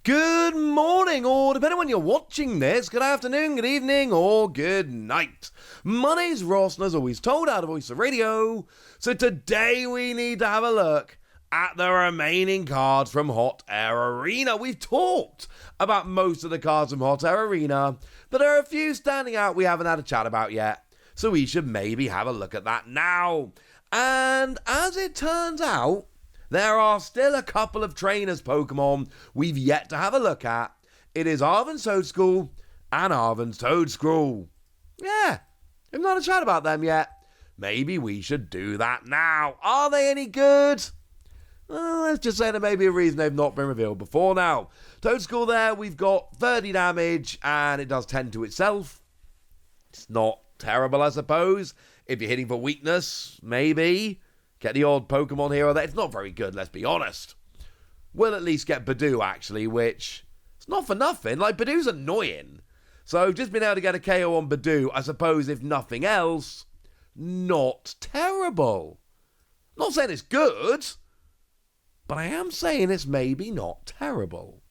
Good morning, or depending on when you're watching this, good afternoon, good evening, or good night. My name's Ross, and as always, told out of Voice of Radio. So today we need to have a look at the remaining cards from Hot Ait Arena. We've talked about most of the cards from Hot Ait Arena, but there are a few standing out we haven't had a chat about yet. So we should maybe have a look at that now. And as it turns out, there are still a couple of trainers Pokemon we've yet to have a look at. It is Arven's Toadscool and Arven's Toadscool. Yeah, we've not had a chat about them yet. Maybe we should do that now. Are they any good? Well, let's just say there may be a reason they've not been revealed before now. Toadscool there, we've got 30 damage and it does 10 to itself. It's not terrible, I suppose. If you're hitting for weakness, maybe. Get the odd Pokemon here or there. It's not very good, let's be honest. We'll at least get Buizel, actually, which it's not for nothing. Like, Budel's annoying. So just being able to get a KO on Buizel, I suppose, if nothing else, not terrible. Not saying it's good, but I am saying it's maybe not terrible.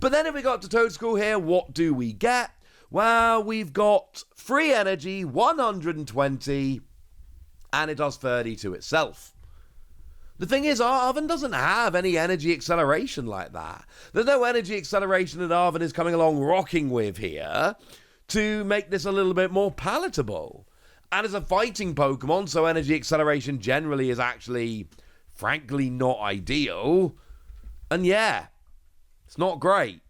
But then if we got to Toadscool here, what do we get? Well, we've got free energy, 120, and it does 30 to itself. The thing is, Arven doesn't have any energy acceleration like that. There's no energy acceleration that Arven is coming along rocking with here to make this a little bit more palatable. And as a fighting Pokemon, so energy acceleration generally is actually, frankly, not ideal. And yeah, it's not great.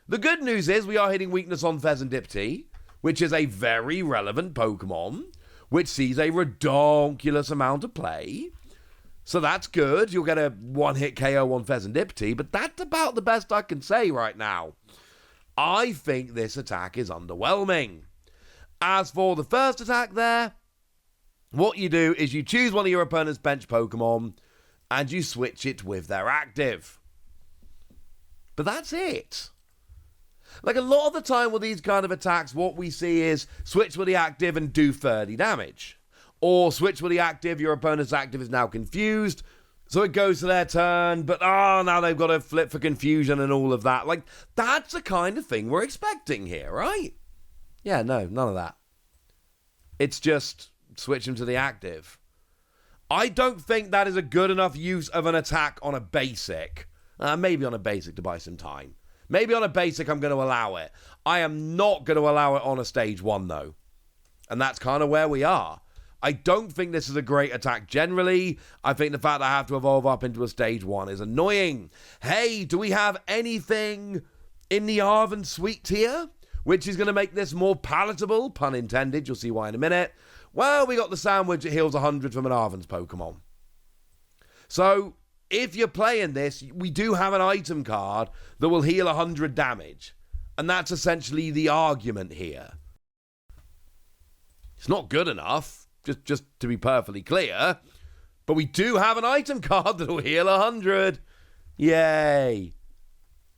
The good news is we are hitting weakness on Fezandipiti, which is a very relevant Pokemon, which sees a redonkulous amount of play. So that's good. You'll get a one-hit KO on Fezandipiti, but that's about the best I can say right now. I think this attack is underwhelming. As for the first attack there, what you do is you choose one of your opponent's bench Pokemon and you switch it with their active. But that's it. Like, a lot of the time with these kind of attacks, what we see is switch with the active and do 30 damage. Or switch with the active, your opponent's active is now confused, so it goes to their turn, but now they've got to flip for confusion and all of that. Like, that's the kind of thing we're expecting here, right? Yeah, no, none of that. It's just switch them to the active. I don't think that is a good enough use of an attack on a basic. Maybe on a basic to buy some time. Maybe on a basic I'm going to allow it. I am not going to allow it on a stage 1, though. And that's kind of where we are. I don't think this is a great attack generally. I think the fact that I have to evolve up into a stage 1 is annoying. Hey, do we have anything in the Arven Sweet tier, which is going to make this more palatable? Pun intended, you'll see why in a minute. Well, we got the sandwich that heals 100 from an Arven's Pokemon. So if you're playing this, we do have an item card that will heal 100 damage. And that's essentially the argument here. It's not good enough, just to be perfectly clear. But we do have an item card that will heal 100. Yay.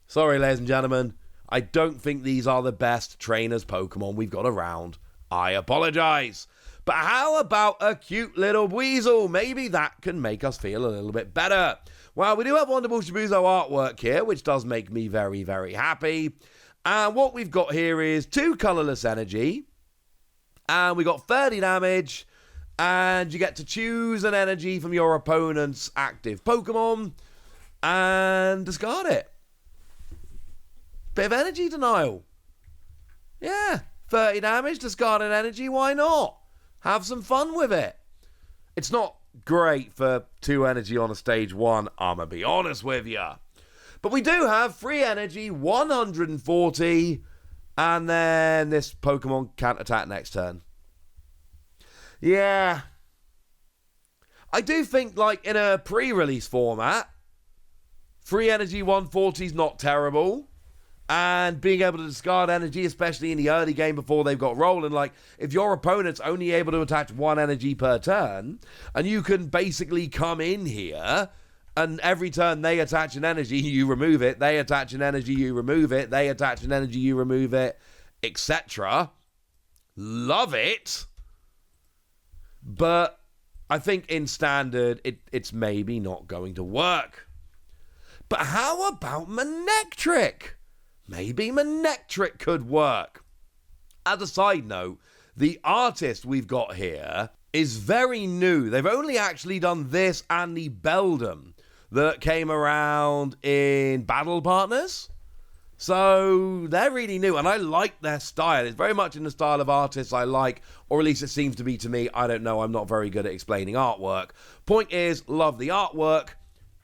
Sorry, ladies and gentlemen. I don't think these are the best trainers Pokemon we've got around. I apologize. But how about a cute little Buizel? Maybe that can make us feel a little bit better. Well, we do have wonderful Shibuzo artwork here, which does make me very, very happy. And what we've got here is 2 colorless energy. And we got 30 damage. And you get to choose an energy from your opponent's active Pokemon and discard it. Bit of energy denial. Yeah, 30 damage, discard an energy, why not? Have some fun with it. It's not great for 2 energy on a stage 1, I'm going to be honest with you. But we do have free energy, 140, and then this Pokemon can't attack next turn. Yeah. I do think, like, in a pre-release format, free energy 140 is not terrible. And being able to discard energy, especially in the early game before they've got rolling, like, if your opponent's only able to attach 1 energy per turn, and you can basically come in here, and every turn they attach an energy, you remove it, they attach an energy, you remove it, they attach an energy, you remove it, etc. Love it. But I think in standard, it's maybe not going to work. But how about Manectric? Maybe Manectric could work. As a side note, the artist we've got here is very new. They've only actually done this and the Beldum that came around in Battle Partners. So they're really new, and I like their style. It's very much in the style of artists I like, or at least it seems to be to me. I don't know. I'm not very good at explaining artwork. Point is, love the artwork.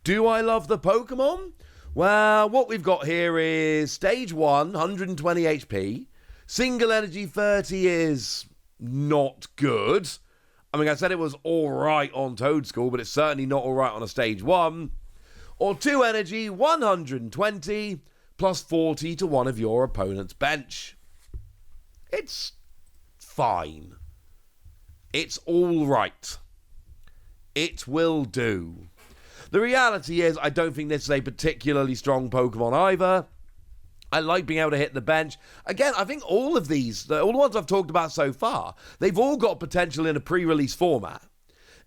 Do I love the Pokemon? Well, what we've got here is Stage 1, 120 HP. Single Energy 30 is not good. I mean, I said it was alright on Toadscool, but it's certainly not alright on a Stage 1. Or 2 Energy, 120, plus 40 to one of your opponent's bench. It's fine. It's alright. It will do. The reality is, I don't think this is a particularly strong Pokemon either. I like being able to hit the bench. Again, I think all of these, all the ones I've talked about so far, they've all got potential in a pre-release format.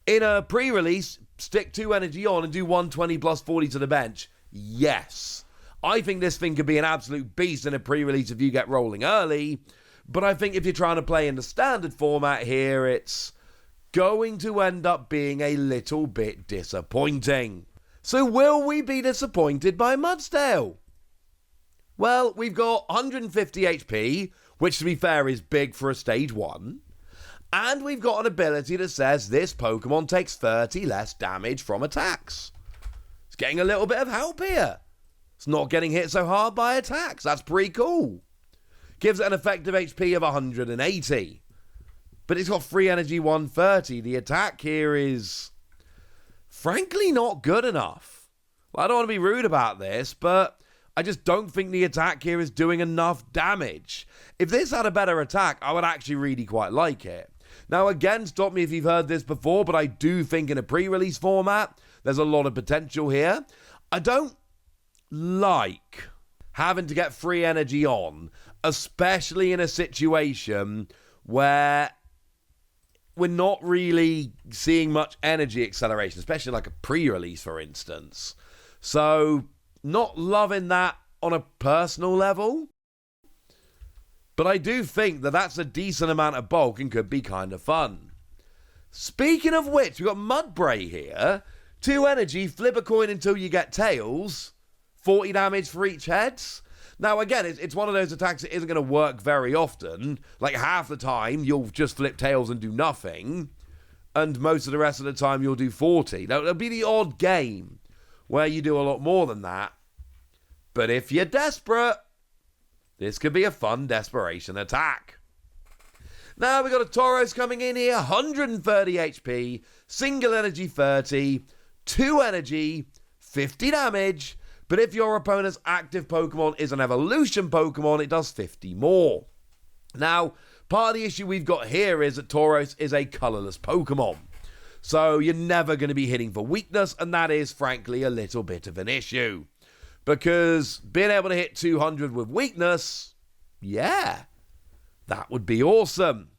In a pre-release, stick 2 energy on and do 120 plus 40 to the bench. Yes. I think this thing could be an absolute beast in a pre-release if you get rolling early. But I think if you're trying to play in the standard format here, it's going to end up being a little bit disappointing. So will we be disappointed by Mudsdale? Well, we've got 150 HP, which to be fair is big for a Stage 1. And we've got an ability that says this Pokemon takes 30 less damage from attacks. It's getting a little bit of help here. It's not getting hit so hard by attacks. That's pretty cool. Gives it an effective HP of 180. But it's got free energy 130. The attack here is frankly not good enough. Well, I don't want to be rude about this, but I just don't think the attack here is doing enough damage. If this had a better attack, I would actually really quite like it. Now, again, stop me if you've heard this before, but I do think in a pre-release format, there's a lot of potential here. I don't like having to get free energy on, especially in a situation where we're not really seeing much energy acceleration, especially like a pre-release, for instance. So, not loving that on a personal level. But I do think that that's a decent amount of bulk and could be kind of fun. Speaking of which, we've got Mudbray here. 2 energy, flip a coin until you get tails. 40 damage for each heads. Now, again, it's one of those attacks that isn't going to work very often. Like, half the time, you'll just flip tails and do nothing. And most of the rest of the time, you'll do 40. Now, it'll be the odd game where you do a lot more than that. But if you're desperate, this could be a fun desperation attack. Now, we've got a Tauros coming in here. 130 HP, single energy 30, 2 energy, 50 damage. But if your opponent's active Pokemon is an evolution Pokemon, it does 50 more. Now, part of the issue we've got here is that Tauros is a colorless Pokemon. So you're never going to be hitting for weakness, and that is, frankly, a little bit of an issue. Because being able to hit 200 with weakness, yeah, that would be awesome.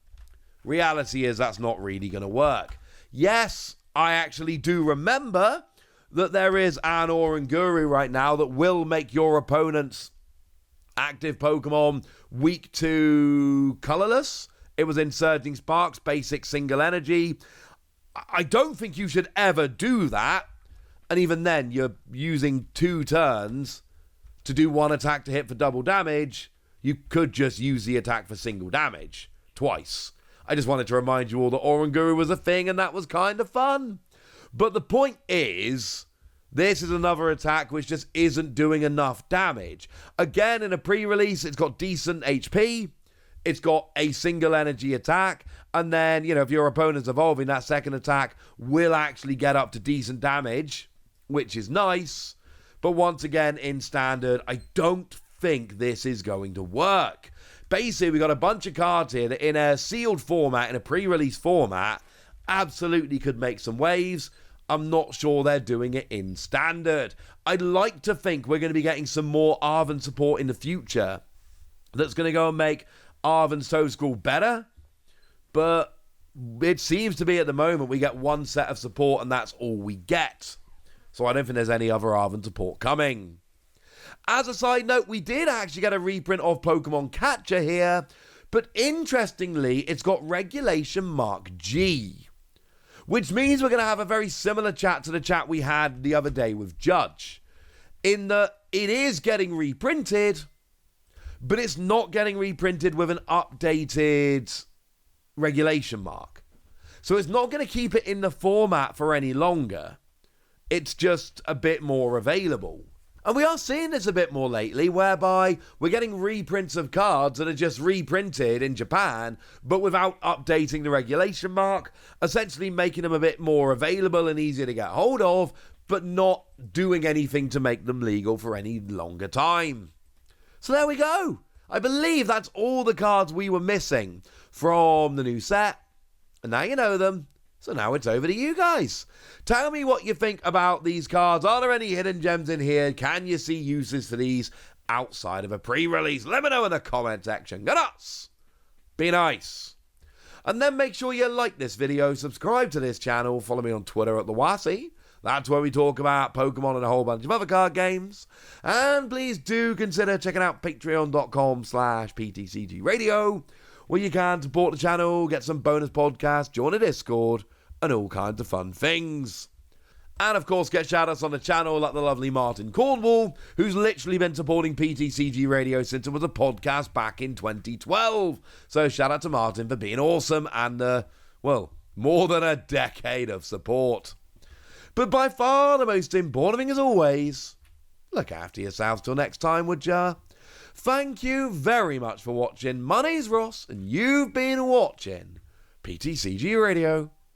Reality is that's not really going to work. Yes, I actually do remember that there is an Oranguru right now that will make your opponent's active Pokemon weak to colorless. It was in Surging Sparks, basic single energy. I don't think you should ever do that. And even then, you're using 2 turns to do 1 attack to hit for double damage. You could just use the attack for single damage twice. I just wanted to remind you all that Oranguru was a thing and that was kind of fun. But the point is, this is another attack which just isn't doing enough damage. Again, in a pre-release, it's got decent HP. It's got a single energy attack. And then, if your opponent's evolving, that second attack will actually get up to decent damage, which is nice. But once again, in standard, I don't think this is going to work. Basically, we got a bunch of cards here that in a sealed format, in a pre-release format, absolutely could make some waves. I'm not sure they're doing it in standard. I'd like to think we're going to be getting some more Arven support in the future that's going to go and make Arven's Toadscool better. But it seems to be at the moment we get one set of support and that's all we get. so I don't think there's any other Arven support coming. As a side note, we did actually get a reprint of Pokemon Catcher here, but interestingly, it's got Regulation Mark G, which means we're going to have a very similar chat to the chat we had the other day with Judge, in that it is getting reprinted, but it's not getting reprinted with an updated regulation mark. So it's not going to keep it in the format for any longer. It's just a bit more available. And we are seeing this a bit more lately, whereby we're getting reprints of cards that are just reprinted in Japan, but without updating the regulation mark, essentially making them a bit more available and easier to get hold of, but not doing anything to make them legal for any longer time. So there we go. I believe that's all the cards we were missing from the new set. And now you know them. So now it's over to you guys. Tell me what you think about these cards. Are there any hidden gems in here? Can you see uses for these outside of a pre-release? Let me know in the comment section. Go nuts! Be nice. And then make sure you like this video, subscribe to this channel, follow me on Twitter at @TheWasi. That's where we talk about Pokemon and a whole bunch of other card games. And please do consider checking out patreon.com/PTCG Radio, where you can support the channel, get some bonus podcasts, join a Discord, and all kinds of fun things. And of course, get shout-outs on the channel like the lovely Martin Cornwall, who's literally been supporting PTCG Radio since it was a podcast back in 2012. So shout out to Martin for being awesome and, more than a decade of support. But by far the most important thing, as always, look after yourselves till next time, would ya? Thank you very much for watching. My name's Ross, and you've been watching PTCG Radio.